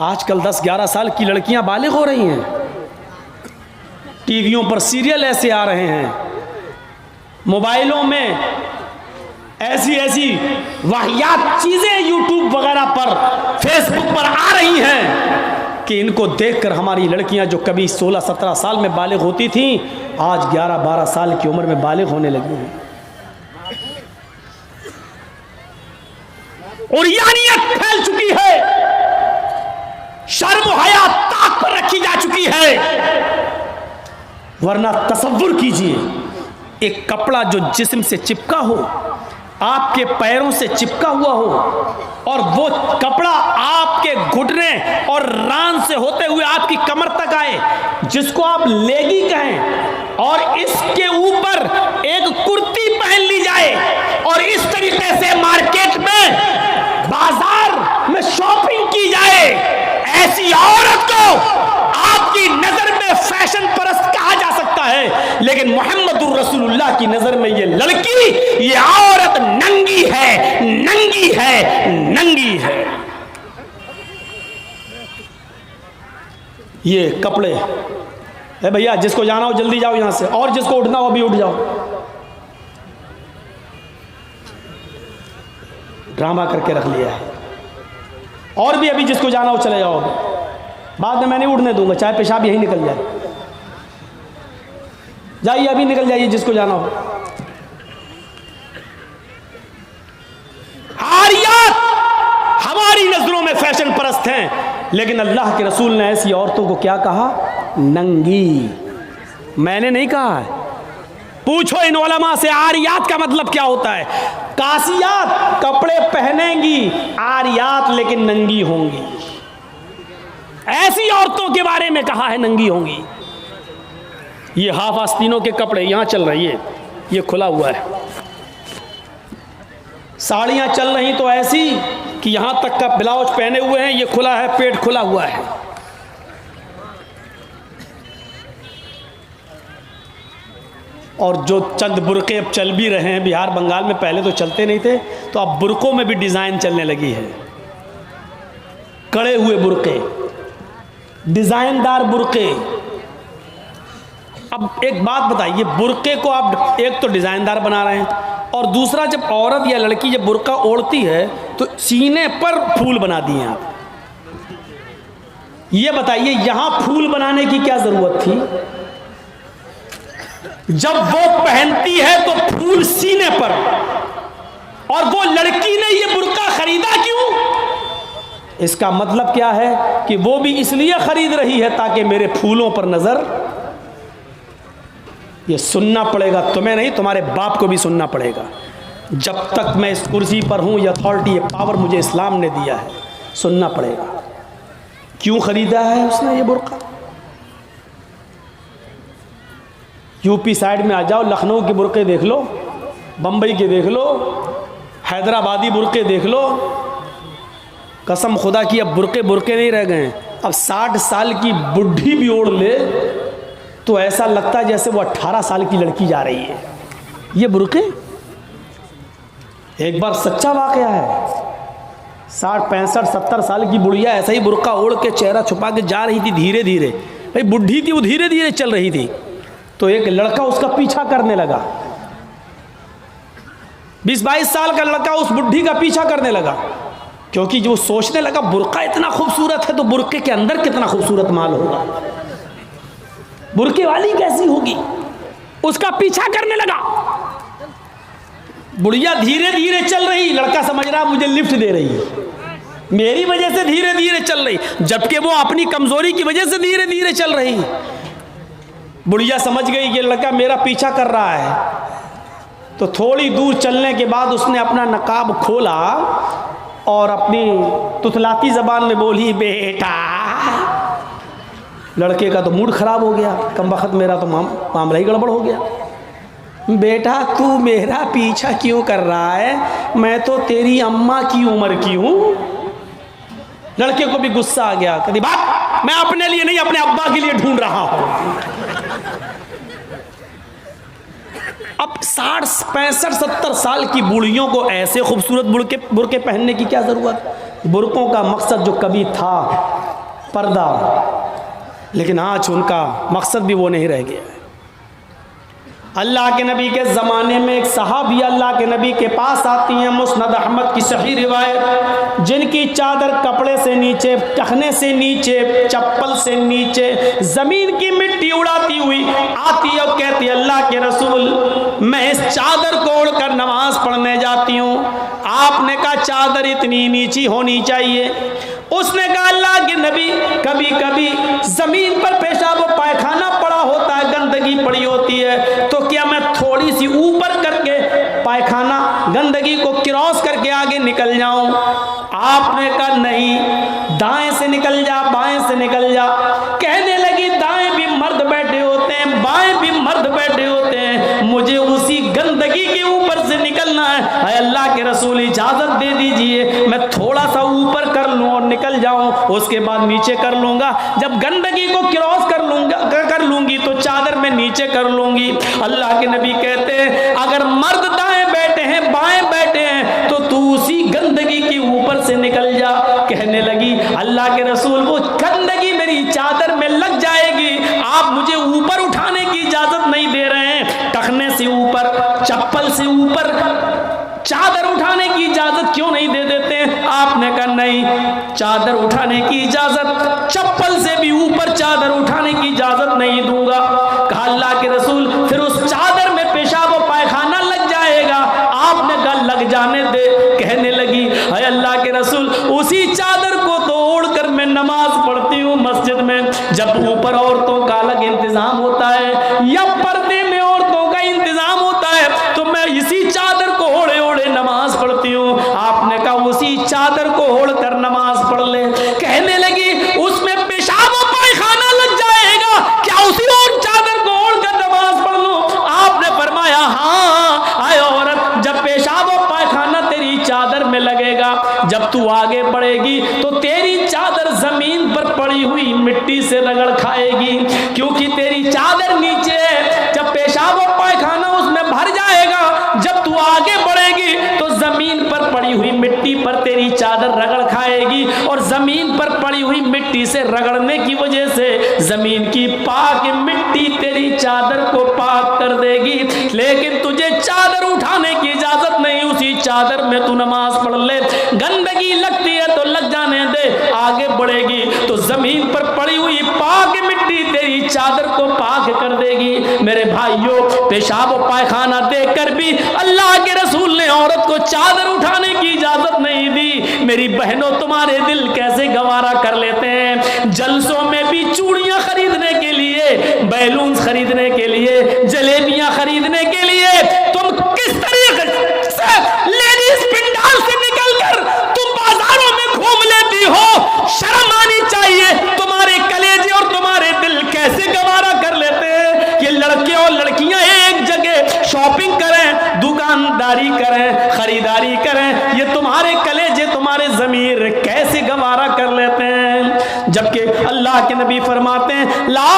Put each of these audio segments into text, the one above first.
आजकल 10-11 साल की लड़कियां बालिग हो रही हैं। टीवियों पर सीरियल ऐसे आ रहे हैं, मोबाइलों में ऐसी ऐसी वाहियात चीजें यूट्यूब वगैरह पर, फेसबुक पर आ रही हैं कि इनको देखकर हमारी लड़कियां जो कभी 16-17 साल में बालिग होती थीं, आज 11-12 साल की उम्र में बालिग होने लगी हैं। और यानियत फैल चुकी है, शर्म हया ताक पर रखी जा चुकी है। वरना तसव्वुर कीजिए, एक कपड़ा जो जिस्म से चिपका हो, आपके पैरों से चिपका हुआ हो, और वो कपड़ा आपके घुटने और रान से होते हुए आपकी कमर तक आए, जिसको आप लेगी कहें, और इसके ऊपर एक कुर्ती पहन ली जाए और इस तरीके से मार्केट में, बाजार में शॉपिंग की जाए, ऐसी औरत को आपकी नजर में फैशन परस्त कहा जा सकता है, लेकिन मोहम्मदुर रसूलुल्लाह की नजर में ये लड़की, ये औरत नंगी है, नंगी है, नंगी है। ये कपड़े है भैया, जिसको जाना हो जल्दी जाओ यहां से, और जिसको उठना हो अभी उठ जाओ। ड्रामा करके रख लिया है। और भी अभी जिसको जाना हो चले जाओ, बाद में मैं नहीं उठने दूंगा, चाहे पेशाब यही निकल जाए। जाइए अभी निकल जाइए जिसको जाना हो। आरियात हमारी नजरों में फैशन परस्त हैं, लेकिन अल्लाह के रसूल ने ऐसी औरतों को क्या कहा? नंगी। मैंने नहीं कहा है, पूछो इन उलमा से आरियात का मतलब क्या होता है। कासियात कपड़े पहनेंगी, आरियात लेकिन नंगी होंगी। ऐसी औरतों के बारे में कहा है नंगी होंगी। ये हाफ आस्तीनों के कपड़े यहां चल रही है, ये खुला हुआ है। साड़ियां चल रही तो ऐसी कि यहां तक का ब्लाउज पहने हुए हैं, ये खुला है, पेट खुला हुआ है। और जो चंद बुरके अब चल भी रहे हैं बिहार बंगाल में, पहले तो चलते नहीं थे, तो अब बुरकों में भी डिजाइन चलने लगी है। कड़े हुए बुरके, डिजाइनदार बुरके। अब एक बात बताइए, बुरके को आप एक तो डिजाइनदार बना रहे हैं, और दूसरा जब औरत या लड़की जब बुरका ओढ़ती है तो सीने पर फूल बना दिए आप। ये बताइए यहां फूल बनाने की क्या जरूरत थी? जब वो पहनती है तो फूल सीने पर, और वो लड़की ने ये बुर्का खरीदा क्यों? इसका मतलब क्या है कि वो भी इसलिए खरीद रही है ताकि मेरे फूलों पर नजर। ये सुनना पड़ेगा तुम्हें नहीं, तुम्हारे बाप को भी सुनना पड़ेगा। जब तक मैं इस कुर्सी पर हूं, ये अथॉरिटी, ये पावर मुझे इस्लाम ने दिया है, सुनना पड़ेगा। क्यों खरीदा है उसने ये बुर्का? यूपी साइड में आ जाओ, लखनऊ के बुरके देख लो, बम्बई के देख लो, हैदराबादी बुरके देख लो। कसम खुदा की अब बुरके बुरके नहीं रह गए। अब 60 साल की बुढ़ी भी ओढ़ ले तो ऐसा लगता है जैसे वो 18 साल की लड़की जा रही है। ये बुरके एक बार सच्चा वाकया है। 60, 65, 70 साल की बुढ़िया ऐसा ही बुरका ओढ़ के चेहरा छुपा के जा रही थी धीरे धीरे। भाई बुढ़ी थी, वो धीरे धीरे चल रही थी, तो एक लड़का उसका पीछा करने लगा। 20-22 साल का लड़का उस बुढ़ी का पीछा करने लगा, क्योंकि जो सोचने लगा बुर्का इतना खूबसूरत है तो बुर्के के अंदर कितना खूबसूरत माल होगा, बुर्के वाली कैसी होगी। उसका पीछा करने लगा। बुढ़िया धीरे धीरे चल रही, लड़का समझ रहा मुझे लिफ्ट दे रही है, मेरी वजह से धीरे धीरे चल रही, जबकि वो अपनी कमजोरी की वजह से धीरे धीरे चल रही। बुढ़िया समझ गई ये लड़का मेरा पीछा कर रहा है, तो थोड़ी दूर चलने के बाद उसने अपना नकाब खोला और अपनी तुतलाती जबान में बोली, बेटा। लड़के का तो मूड खराब हो गया, कम वक्त मेरा तो मामला ही गड़बड़ हो गया। बेटा तू मेरा पीछा क्यों कर रहा है? मैं तो तेरी अम्मा की उम्र की हूं। लड़के को भी गुस्सा आ गया, कहती बात मैं अपने लिए नहीं अपने अब्बा के लिए ढूंढ रहा हूं। अब 60, 65, 70 साल की बूढ़ियों को ऐसे खूबसूरत बुरके पहनने की क्या जरूरत? बुरकों का मकसद जो कभी था पर्दा, लेकिन आज उनका मकसद भी वो नहीं रह गया। अल्लाह के नबी के ज़माने में एक सहाबी अल्लाह के नबी के पास आती हैं, मुस्नद अहमद की सही रिवायत, जिनकी चादर कपड़े से नीचे, टखने से नीचे, चप्पल से नीचे ज़मीन की मिट्टी उड़ाती हुई आती और कहती, अल्लाह के रसूल मैं इस चादर को उड़कर नमाज पढ़ने जाती हूँ। आपने कहा चादर इतनी नीची होनी चाहिए। उसने कहा अल्लाह के नबी कभी कभी ज़मीन पर पेशाब व पायखाना पड़ा होता है, गंदगी पड़ी होती है, तो क्या मैं थोड़ी सी ऊपर करके पायखाना गंदगी को क्रॉस करके आगे निकल जाऊं? आपने कहा नहीं, दाएं से निकल जा, बाएं से निकल जा। कहने लगी दाएं भी मर्द बैठे होते हैं, बाएं भी मर्द बैठे होते हैं, मुझे उसी गंदगी के ऊपर से निकलना है। अल्लाह के रसूल इजाजत दे दीजिए, मैं थोड़ा सा ऊपर कर लूं और निकल जाऊं, उसके बाद नीचे कर लूंगा। जब गंदगी को क्रॉस कर लूंगी तो चादर में नीचे कर लूंगी। अल्लाह के नबी कहते हैं अगर मर्द दाएं बैठे हैं, बाएं बैठे हैं, तो तू उसी गंदगी के ऊपर से निकल जा। कहने लगी अल्लाह के रसूल वो गंदगी मेरी चादर में लग जाएगी, आप मुझे ऊपर उठाने की इजाजत नहीं दे रहे हैं, टखने से ऊपर, चप्पल से ऊपर चादर उठाने की इजाजत क्यों नहीं दे देते हैं? आपने कहा नहीं, चादर उठाने की इजाजत, चप्पल से भी ऊपर चादर उठाने की इजाजत नहीं दूंगा। कहा अल्लाह के रसूल फिर उस चादर में पेशाब और पायखाना लग जाएगा। आपने कहा लग जाने दे। कहने लगी है अल्लाह के रसूल उसी चादर को तो ओढ़कर मैं नमाज पढ़ती हूँ मस्जिद में। जब ऊपर औरतों का अलग इंतजाम होता है या पर्दे में औरतों का इंतजाम होता है, तो मैं इसी चादर को ओढ़े ओढ़े नमाज पढ़ती हूँ। आपने कहा उसी चादर को ओढ़कर नमाज पढ़ ले। कहने लगी उसमें पेशाब और पायखाना लग जाएगा, क्या उसी और चादर को ओढ़कर नमाज पढ़ लूं? आपने फरमाया हाँ, आए औरत, जब पेशाब और पायखाना तेरी चादर में लगेगा, जब तू आगे बढ़ेगी तो तेरी चादर जमीन पर पड़ी हुई मिट्टी से रगड़ खाएगी, क्योंकि तेरी चादर नीचे है। जब पेशाब और पायखाना उसमें भर जाएगा, जब तू आगे बढ़ेगी तो जमीन पर पड़ी हुई मिट्टी पर तेरी चादर रगड़ खाएगी, और जमीन पर पड़ी हुई मिट्टी से रगड़ने की वजह से जमीन की पाक मिट्टी तेरी चादर को पाक कर देगी। लेकिन तुझे चादर उठाने की इजाजत नहीं, उसी चादर में तू नमाज पढ़ ले। गंदगी लगती है तो लग जाने दे, आगे बढ़ेगी तो जमीन पर पड़ी हुई पाक मिट्टी तेरी चादर को पाक कर देगी। मेरे भाइयों, पेशाब और पायखाना देखकर भी अल्लाह के रसूल ने औरत को चादर उठाने की इजाजत नहीं दी। मेरी बहनों, तुम्हारे दिल कैसे गवारा कर लेते हैं? जलसों में भी चूड़ियां खरीदने के लिए, बैलून खरीदने के लिए, जलेबियां खरीदने के लिए तुम किस तरीके से लेडीज पिंडाल से निकलकर तुम बाजारों में घूम लेती हो? शर्म आनी चाहिए। तुम्हारे कलेजे और तुम्हारे दिल कैसे गवारा कर लेते हैं कि लड़के और लड़कियां एक जगह शॉपिंग करें, दुकानदारी करें, खरीदारी करें? ये तुम्हारे कलेजे, तुम्हारे ज़मीर कैसे गवारा कर लेते हैं? जबकि अल्लाह के नबी फरमाते हैं ला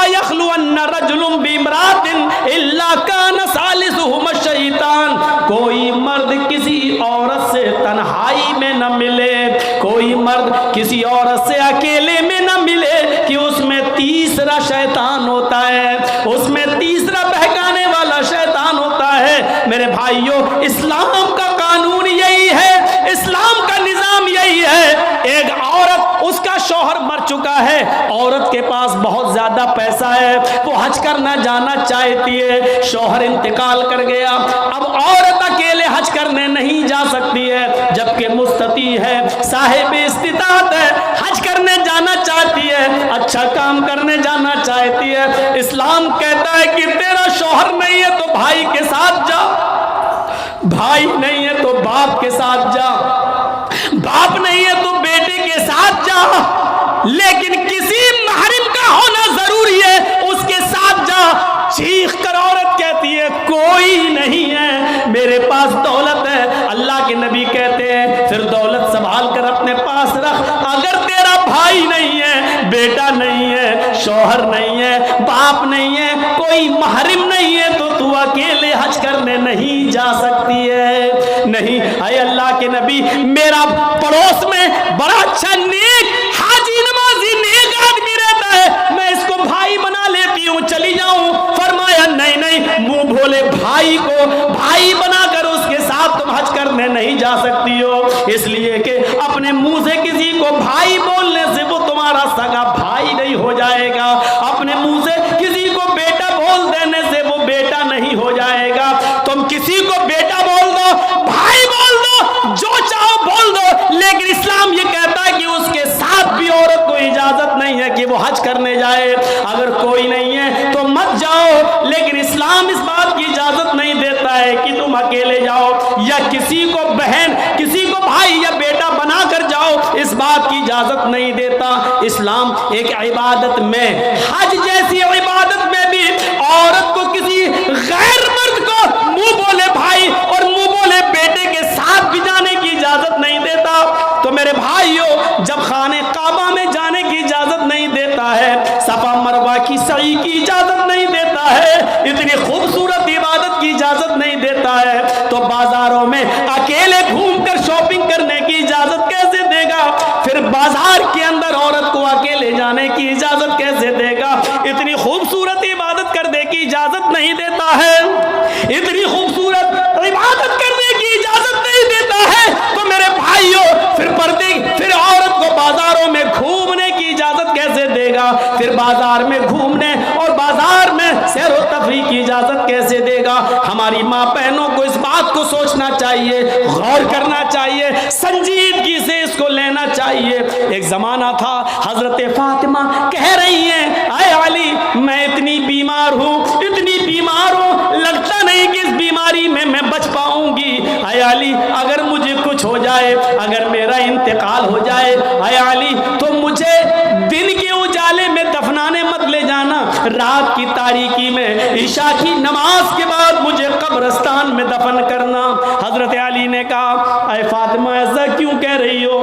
यखलुअन्न रजुलुन बिमरातिन इल्ला कान सालिसुहुम शैतान। कोई मर्द किसी औरत से तन्हाई में न मिले, कोई मर्द किसी औरत से अकेले में न मिले कि उसमें तीसरा शैतान होता है, उसमें तीसरा बहकाने वाला शैतान होता है। मेरे भाइयों, इस्लाम का कानून यही है, इस्लाम का निजाम यही है। एक औरत, उसका शौहर मर चुका है, औरत के पास बहुत ज्यादा पैसा है, वो हज करना जाना चाहती है, शौहर इंतकाल कर गया, अब औरत अकेले हज करने नहीं जा सकती है, जबकि मुस्तती है, साहिब इस्तिताअत है, हज करने जाना चाहती है, अच्छा काम करने जाना चाहती है। इस्लाम कहता है कि तेरा शौहर नहीं है तो भाई के साथ जा, भाई नहीं है तो बाप के साथ जा, बाप नहीं है तो बेटे के साथ जा, लेकिन किसी महरम का होना जरूरी है, उसके साथ जा। चीख कर औरत कहती है कोई नहीं है, मेरे पास दौलत है। अल्लाह के नबी कहते हैं फिर दौलत संभाल कर अपने पास रख। अगर तेरा भाई नहीं है, बेटा नहीं है, शौहर नहीं है, बाप नहीं है, कोई महरम नहीं है, तो तू अकेले हज करने नहीं जा सकती है। नहीं, है अल्लाह के नबी, मेरा पड़ोस में बड़ा अच्छा नेक हाजी नमाजी भाई को भाई बनाकर उसके साथ तुम हज करने नहीं जा सकती हो, इसलिए कि अपने मुंह से किसी को भाई बोलने से वो तुम्हारा सगा भाई नहीं हो जाएगा, अपने मुंह से किसी को बेटा बोल देने से वो बेटा नहीं हो जाएगा। तुम किसी को बेटा बोल दो, भाई बोल दो, जो चाहो बोल दो, लेकिन इस्लाम ये कहता है कि उसके साथ भी औरत को इजाजत नहीं है कि वो हज करने जाए। अगर कोई नहीं है तो मत जाओ, लेकिन इस्लाम इस बात की इजाजत नहीं देता है कि तुम अकेले जाओ या किसी को बहन, किसी को भाई या बेटा बना कर जाओ, इस बात की इजाजत नहीं देता। इस्लाम एक इबादत में, हज जैसी इबादत में भी औरत को किसी गैर मर्द को मुंह बोले भाई और मुंह बोले बेटे के साथ भी जाने की इजाजत नहीं देता। तो मेरे भाइयों, जब खाने काबा में जाने की इजाजत नहीं देता है, सफा मरवा की सई की इजाजत नहीं देता है, इतनी खूबसूरत इबादत की इजाजत नहीं देता है, तो बाजारों में अकेले घूमकर शॉपिंग करने की इजाजत कैसे देगा? फिर बाजार के अंदर औरत को अकेले जाने की इजाजत कैसे देगा? इतनी खूबसूरत इबादत करने की इजाजत नहीं देता है, इतनी खूबसूरत इबादत करने की इजाजत नहीं देता है, तो मेरे भाइयों फिर औरत को बाजारों में घूमने की इजाजत कैसे देगा? फिर बाजार में घूमने और बाजार में सैर व तफरीह की इजाजत कैसे देगा? हमारी माँ बहनों को इस बात को सोचना चाहिए, गौर करना चाहिए, संजीदगी से इसको लेना चाहिए। एक जमाना था, हजरत फातिमा कह रही हैं, आए अली मैं इतनी बीमार हूँ, इतनी बीमार हूँ, लगता नहीं कि इस बीमारी में मैं बच पाऊंगी। आए अली अगर मुझे कुछ हो जाए, अगर मेरा इंतकाल हो जाए, आए अली तो मुझे दिन के उजाले में दफनाने मत ले जाना, रात की तारीकी में ईशा की नमाज के बाद मुझे कब्रिस्तान में दफन करना। हजरत अली ने कहा, ऐ फातिमा ऐसा क्यों कह रही हो?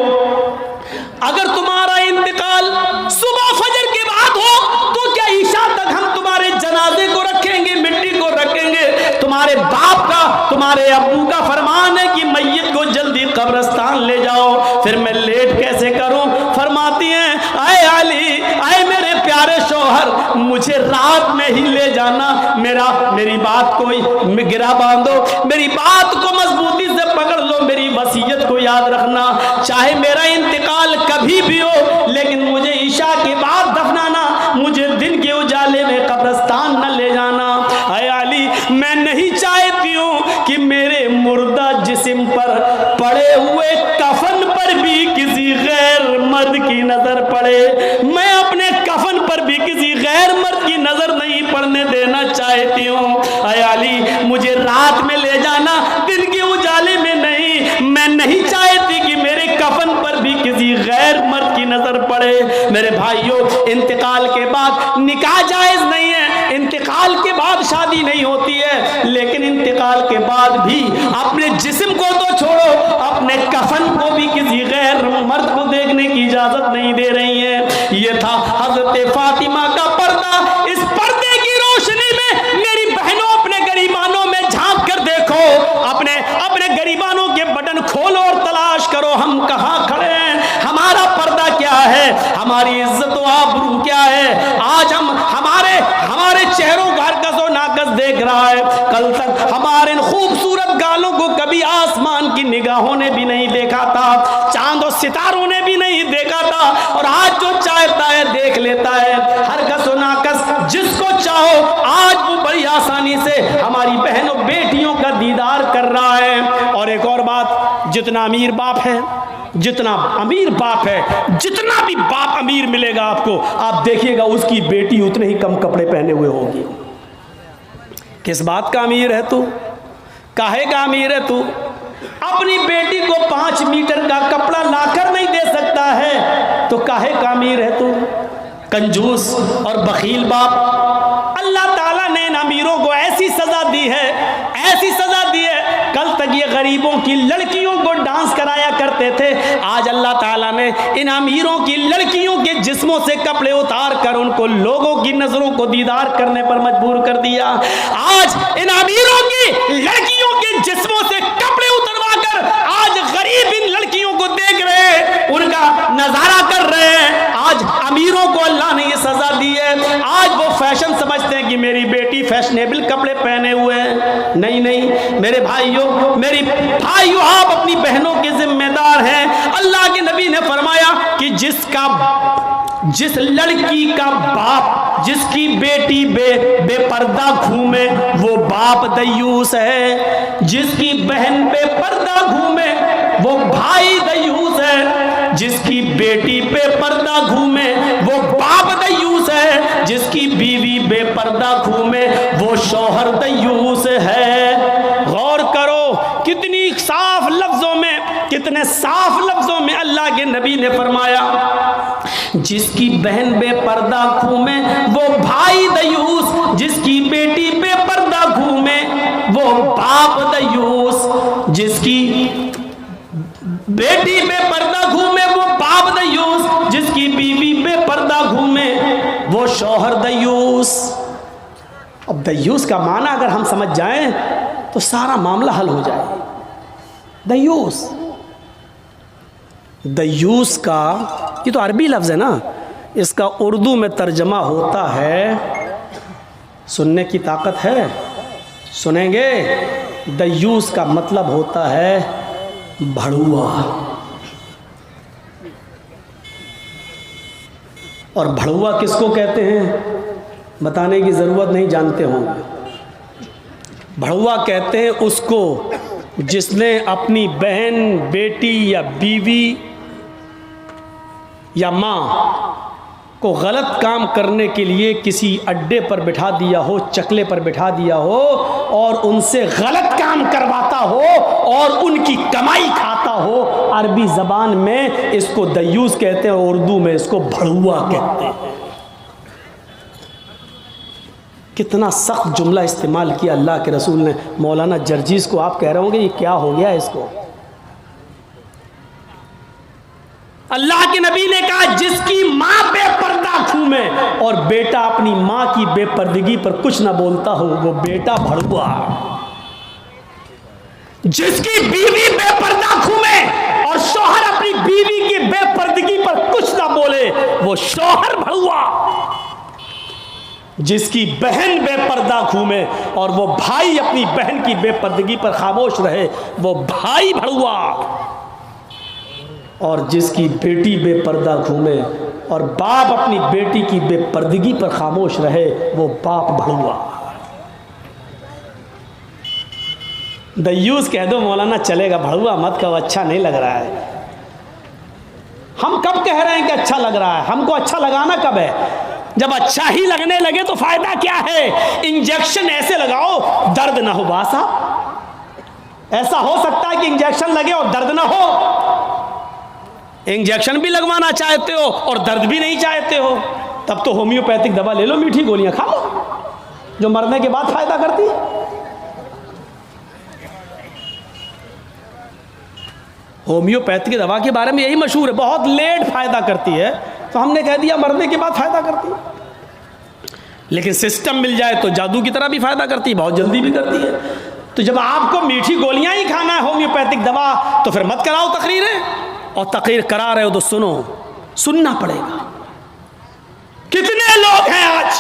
अगर तुम्हारा इंतकाल सुबह फजर के बाद हो तो क्या ईशा तक हम तुम्हारे जनाजे को रखेंगे, मिट्टी को रखेंगे? तुम्हारे बाप का, तुम्हारे अब्बू का फरमान है कि मैयत को जल्दी कब्रिस्तान ले जाओ, फिर मैं लेट कैसे करूं? फरमाती हैं, आए अली, आए मेरे प्यारे शौहर, मुझे रात में ही ले जाना, मेरी बात को गिरा बांधो, मेरी बात को मजबूती से पकड़ लो, मेरी वसीयत को याद रखना, चाहे मेरा इंतकाल कभी भी हो, लेकिन मुझे ईशा के बाद दफनाना, मुझे दिन के उजाले में कब्रिस्तान न ले जाना। आए अली मैं नहीं चाहती हूँ कि मेरे मुर्दा जिस्म पर पड़े हुए कफन पर भी किसी गैर मर्द की नजर पड़े, मैं अपने कफन पर भी किसी गैर मर्द की नजर नहीं पड़ने देना चाहती हूँ। आए अली मुझे रात में ले जाना, दिन के उजाले में नहीं, मैं नहीं चाहती कि मेरे कफन पर भी किसी गैर मर्द की नजर पड़े। मेरे भाइयों, इंतकाल के बाद निकाह जायज नहीं है, इंतकाल के बाद शादी नहीं होती है, लेकिन इंतकाल के बाद भी अपने जिस्म को तो छोड़ो, अपने कफन को भी किसी गैर मर्द को देखने की इजाजत नहीं दे रही है। ये था हजरत फातिमा का पर्दा। इस पर्दे की रोशनी में मेरी बहनों, अपने गरीबानों में झांक कर देखो, अपने गरीबानों के बटन खोलो और तलाश करो हम कहाँ खड़े हैं, हमारा पर्दा क्या है, हमारी इज्जत व आबरू क्या है। आज हम हमारे चेहरों का हरकत व नाकस देख रहा है, कल तक हमारे इन खूबसूरत गालों को कभी आसमान की निगाहों ने भी नहीं देखा था, चांद और सितारों ने भी नहीं देखा था, और आज जो चाहता है देख लेता है, हरकत व नाकस जिसको चाहो आज वो बड़ी आसानी से हमारी बहनों बेटियों का दीदार कर रहा है। और एक और बात, जितना अमीर बाप है, जितना अमीर बाप है, जितना भी बाप अमीर मिलेगा आपको, आप देखिएगा उसकी बेटी उतने ही कम कपड़े पहने हुए होगी। किस बात का अमीर है तू? काहे का अमीर है तू? अपनी बेटी को 5 मीटर का कपड़ा लाकर नहीं दे सकता है तो काहे का अमीर है तू? कंजूस और बखील बाप। अल्लाह ताला ने इन अमीरों को ऐसी सजा दी है, ऐसी सजा दी है, कल तक ये गरीबों की लड़कियों को डांस कराया करते थे, आज अल्लाह ताला ने इन अमीरों की लड़कियों के जिस्मों से कपड़े उतार कर उनको लोगों की नजरों को दीदार करने पर मजबूर कर दिया। आज इन अमीरों की लड़कियों के जिस्मों से कपड़े उतरवा कर आज गरीब इन लड़कियों को देख रहे हैं, उनका नजारा कर रहे हैं। आज अमीरों को अल्लाह ने ये सजा दी है। आज वो फैशन समझते हैं कि मेरी बेटी फैशनेबल कपड़े पहने हुए हैं। नहीं नहीं मेरे भाइयों, मेरी भाइयों, आप अपनी बहनों के जिम्मेदार हैं। अल्लाह के नबी ने फरमाया कि जिस लड़की का बाप, जिसकी बेटी बेपर्दा घूमे वो बाप दयूस है। जिसकी बहन बेपर्दा घूमे वो भाई दयूस है। जिसकी बेटी बेपर्दा घूमे वो बाप दयूस है। जिसकी बीवी बेपर्दा घूमे वो शौहर दयूस है। गौर करो कितनी साफ लफ्जों में, कितने साफ लफ्जों में अल्लाह के नबी ने फरमाया, जिसकी बहन बेपर्दा घूमे वो भाई दयूस, जिसकी बेटी बेपर्दा घूमे वो बाप दयूस, जिसकी बेटी बेपर्दा घूमे वो बाप दयूस, जिसकी बीवी बेपर्दा घूमे वो शौहर दयूस। अब दयूस का माना अगर हम समझ जाएं तो सारा मामला हल हो जाए। दयूस, दयूस का ये तो अरबी लफ्ज़ है ना, इसका उर्दू में तर्जमा होता है, सुनने की ताकत है, सुनेंगे। दयूस का मतलब होता है भड़ुआ। और भड़ुआ किसको कहते हैं बताने की ज़रूरत नहीं, जानते होंगे। भड़ुआ कहते हैं उसको जिसने अपनी बहन, बेटी या बीवी या माँ को गलत काम करने के लिए किसी अड्डे पर बिठा दिया हो, चकले पर बिठा दिया हो और उनसे गलत काम करवाता हो और उनकी कमाई खाता हो। अरबी ज़बान में इसको दयूस कहते हैं, उर्दू में इसको भड़ुआ कहते हैं। कितना सख्त जुमला इस्तेमाल किया अल्लाह के रसूल ने। मौलाना जर्जीस को आप कह रहे होंगे ये क्या हो गया इसको। अल्लाह के नबी ने कहा जिसकी माँ बेपर्दा घूमे और बेटा अपनी माँ की बेपर्दगी पर कुछ ना बोलता हो वो बेटा भड़ुआ। जिसकी बीवी बेपर्दा घूमे और शौहर अपनी बीवी की बेपर्दगी पर कुछ ना बोले वो शौहर भड़ुआ। जिसकी बहन बेपर्दा घूमे और वो भाई अपनी बहन की बेपर्दगी पर खामोश रहे वो भाई भड़ुआ। और जिसकी बेटी बेपर्दा घूमे और बाप अपनी बेटी की बेपर्दगी पर खामोश रहे वो बाप भड़ुआ। दयूस कह दो मौलाना चलेगा, भड़ुआ मत कहो, अच्छा नहीं लग रहा है। हम कब कह रहे हैं कि अच्छा लग रहा है? हमको अच्छा लगाना कब है? जब अच्छा ही लगने लगे तो फायदा क्या है? इंजेक्शन ऐसे लगाओ दर्द ना हो बासा। ऐसा हो सकता है कि इंजेक्शन लगे और दर्द ना हो? इंजेक्शन भी लगवाना चाहते हो और दर्द भी नहीं चाहते हो, तब तो होम्योपैथिक दवा ले लो, मीठी गोलियां खा लो जो मरने के बाद फायदा करती है। होम्योपैथिक दवा के बारे में यही मशहूर है, बहुत लेट फायदा करती है, तो हमने कह दिया मरने के बाद फायदा करती है। लेकिन सिस्टम मिल जाए तो जादू की तरह भी फायदा करती है, बहुत जल्दी भी करती है। तो जब आपको मीठी गोलियां ही खाना है होम्योपैथिक दवा, तो फिर मत कराओ तकरीरें, और तकरीर करा रहे हो तो सुनो, सुनना पड़ेगा। कितने लोग हैं आज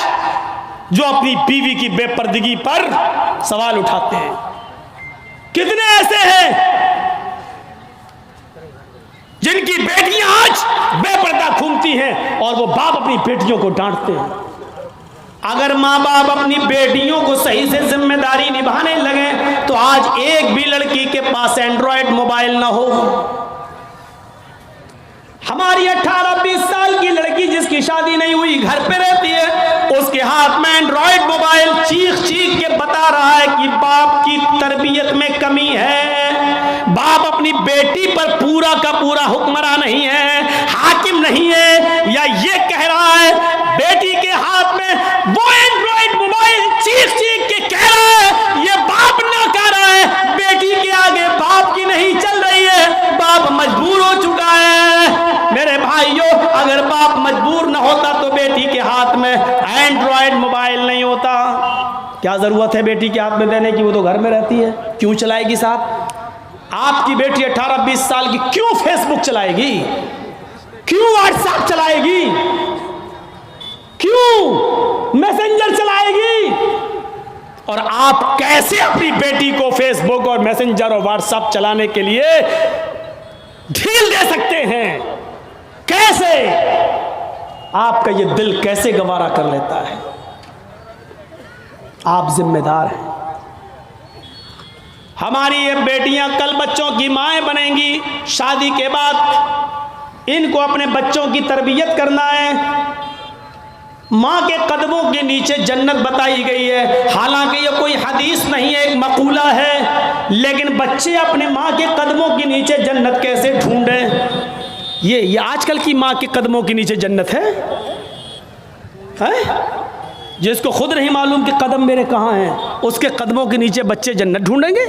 जो अपनी बीवी की बेपर्दगी पर सवाल उठाते हैं? कितने ऐसे हैं जिनकी बेटियां आज बेपर्दा घूमती हैं और वो बाप अपनी बेटियों को डांटते हैं? अगर माँ बाप अपनी बेटियों को सही से जिम्मेदारी निभाने लगे तो आज एक भी लड़की के पास एंड्रॉयड मोबाइल ना हो। हमारी 18-20 साल की लड़की जिसकी शादी नहीं हुई घर पे रहती है, उसके हाथ में एंड्रॉयड मोबाइल चीख चीख के बता रहा है कि बाप की तरबियत में कमी है, बाप अपनी बेटी पर पूरा का पूरा हुक्मरान नहीं है, हाकिम नहीं है, या ये कह रहा है बेटी के हाथ में वो एंड्रॉयड मोबाइल चीख चीख के कह रहा है ये बाप ना कह रहा है, बेटी के आगे बाप की नहीं चल रही है, बाप मजबूर हो चुका है। मेरे भाइयों, अगर बाप मजबूर न होता तो बेटी के हाथ में एंड्रॉयड मोबाइल नहीं होता। क्या जरूरत है बेटी के हाथ में देने की? वो तो घर में रहती है, क्यों चलाएगी साथ? आपकी बेटी 18-20 साल की क्यों फेसबुक चलाएगी? क्यों व्हाट्सएप चलाएगी, क्यों मैसेंजर चलाएगी? और आप कैसे अपनी बेटी को फेसबुक और मैसेंजर और व्हाट्सएप चलाने के लिए ढील दे सकते हैं? कैसे? आपका ये दिल कैसे गवारा कर लेता है? आप जिम्मेदार हैं। हमारी ये बेटियां कल बच्चों की माएं बनेंगी। शादी के बाद इनको अपने बच्चों की तरबियत करना है। माँ के कदमों के नीचे जन्नत बताई गई है। हालांकि ये कोई हदीस नहीं है, एक मकूला है, लेकिन बच्चे अपने माँ के कदमों के नीचे जन्नत कैसे ढूंढें? ये आजकल की माँ के कदमों के नीचे जन्नत है? जिसको खुद नहीं मालूम कि कदम मेरे कहाँ हैं, उसके कदमों के नीचे बच्चे जन्नत ढूंढेंगे?